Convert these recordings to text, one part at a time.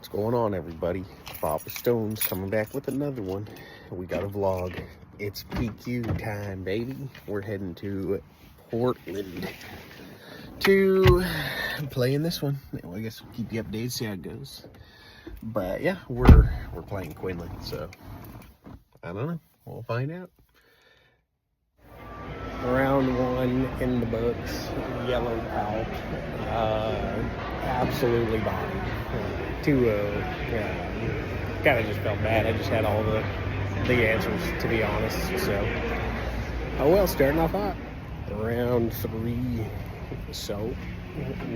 What's going on, everybody? Papastones coming back with another one. We got a vlog. It's PQ time, baby. We're heading to Portland to play in this one. Well, I guess we'll keep you updated, see how it goes. But yeah, we're playing Quinlan, so I don't know. We'll find out. Round one in the books, yellowed out, absolutely bodied. 2-0, kind of just felt bad. I just had all the answers, to be honest, so. Oh well, starting off hot. Round three, so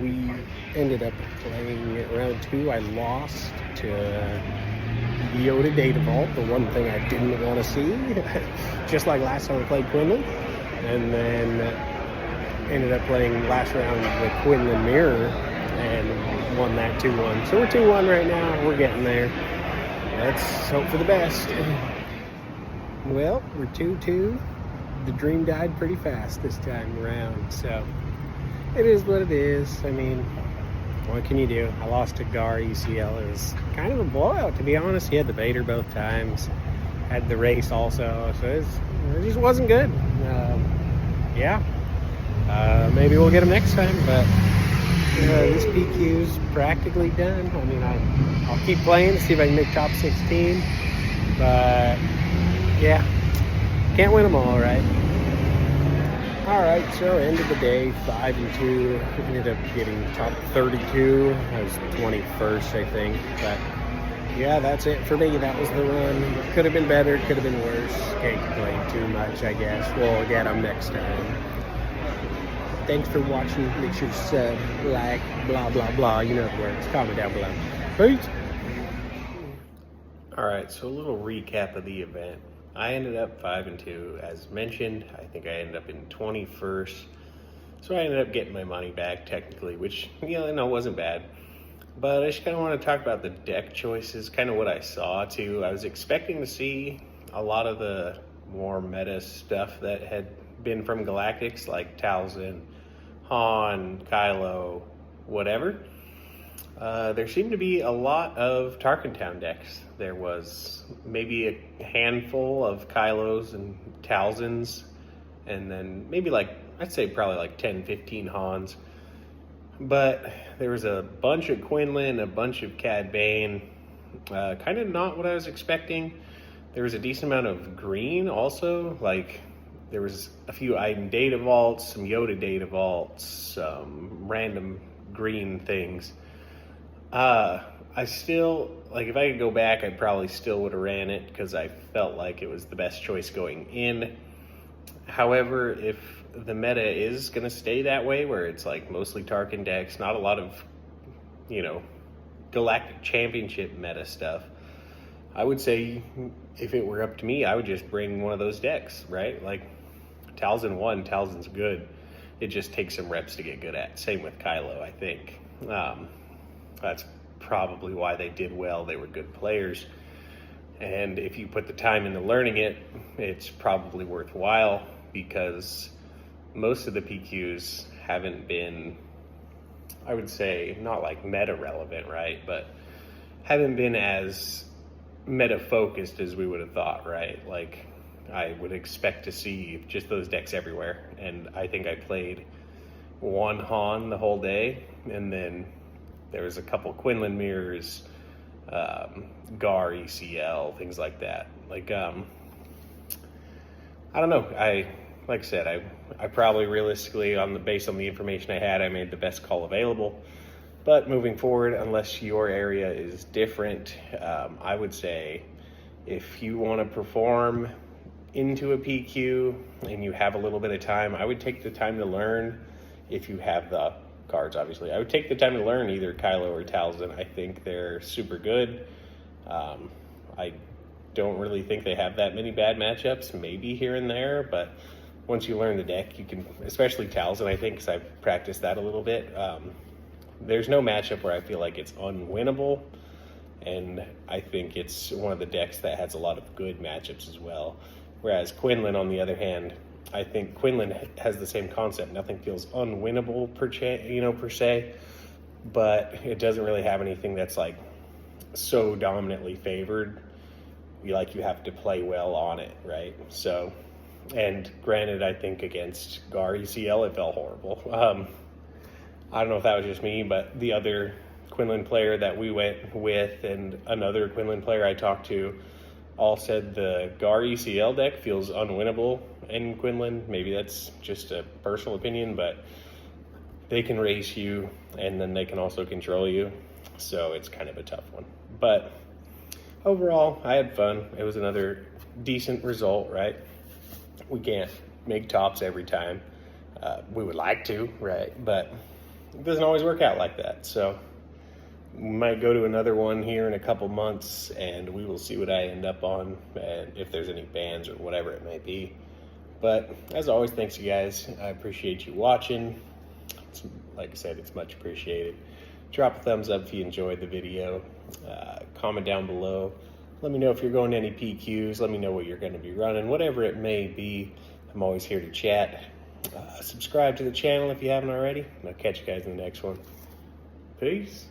we ended up playing round two. I lost to Yoda Data Vault, the one thing I didn't want to see, just like last time we played Quinlan. And then ended up playing last round the Quinlan Mirror and won that 2-1. So we're 2-1 right now. We're getting there. Let's hope for the best. Well, we're 2-2. The dream died pretty fast this time around. So it is what it is. I mean, what can you do? I lost to Gar ECL. It was kind of a blowout, to be honest. He had the Vader both times. Had the race also. So it just wasn't good. Maybe we'll get him next time, but this PQ's practically done. I mean, I'll keep playing, see if I can make top 16, but yeah, can't win them all, right? All right, so end of the day, 5-2, ended up getting top 32. I was 21st, I think, but yeah, that's it for me. That was the run. Could have been better, could have been worse. Can't complain too much, I guess. We'll get them next time. Thanks for watching. Make sure to sub, like, blah, blah, blah. You know the words. Comment down below. Peace. All right, so a little recap of the event. I ended up 5-2. As mentioned, I think I ended up in 21st. So I ended up getting my money back, technically, which, wasn't bad. But I just kind of want to talk about the deck choices, kind of what I saw too. I was expecting to see a lot of the more meta stuff that had been from Galactics, like Talzin, Han, Kylo, whatever. There seemed to be a lot of Tarkentown decks. There was maybe a handful of Kylos and Talzins, and then maybe I'd say probably 10, 15 Hans. But there was a bunch of Quinlan, a bunch of Cad Bane, kind of not what I was expecting. There was a decent amount of green also, there was a few Iden Data Vaults, some Yoda Data Vaults, some random green things. I still, if I could go back, I probably still would have ran it because I felt like it was the best choice going in. However, if the meta is going to stay that way, where it's mostly Tarkin decks, not a lot of, Galactic Championship meta stuff, I would say if it were up to me, I would just bring one of those decks, right? Talzin 1, Talzin's good. It just takes some reps to get good at. Same with Kylo, I think. That's probably why they did well. They were good players. And if you put the time into learning it, it's probably worthwhile, because most of the PQs haven't been, I would say, not meta relevant, right? But haven't been as meta focused as we would have thought, right? I would expect to see just those decks everywhere. And I think I played one Han the whole day, and then there was a couple Quinlan mirrors, Gar ECL, things like that. I don't know. Like I said, I probably realistically, based on the information I had, I made the best call available. But moving forward, unless your area is different, I would say if you want to perform into a PQ and you have a little bit of time, I would take the time to learn. If you have the cards, obviously, I would take the time to learn either Kylo or Talzin. I think they're super good. I don't really think they have that many bad matchups, maybe here and there, but once you learn the deck, you can, especially Talzin, I think, because I've practiced that a little bit. There's no matchup where I feel like it's unwinnable, and I think it's one of the decks that has a lot of good matchups as well. Whereas Quinlan, on the other hand, I think Quinlan has the same concept. Nothing feels unwinnable per se, but it doesn't really have anything that's so dominantly favored. You have to play well on it, right? So, and granted, I think against Gar ECL it felt horrible. I don't know if that was just me, but the other Quinlan player that we went with and another Quinlan player I talked to all said the Gar ECL deck feels unwinnable in Quinlan. Maybe that's just a personal opinion, but they can race you and then they can also control you. So it's kind of a tough one. But overall, I had fun. It was another decent result, right? We can't make tops every time. We would like to, right? But it doesn't always work out like that. So we might go to another one here in a couple months and we will see what I end up on and if there's any bans or whatever it may be. But as always, thanks you guys. I appreciate you watching. Like I said, it's much appreciated. Drop a thumbs up if you enjoyed the video. Comment down below. Let me know if you're going to any PQs. Let me know what you're going to be running. Whatever it may be, I'm always here to chat. Subscribe to the channel if you haven't already. And I'll catch you guys in the next one. Peace.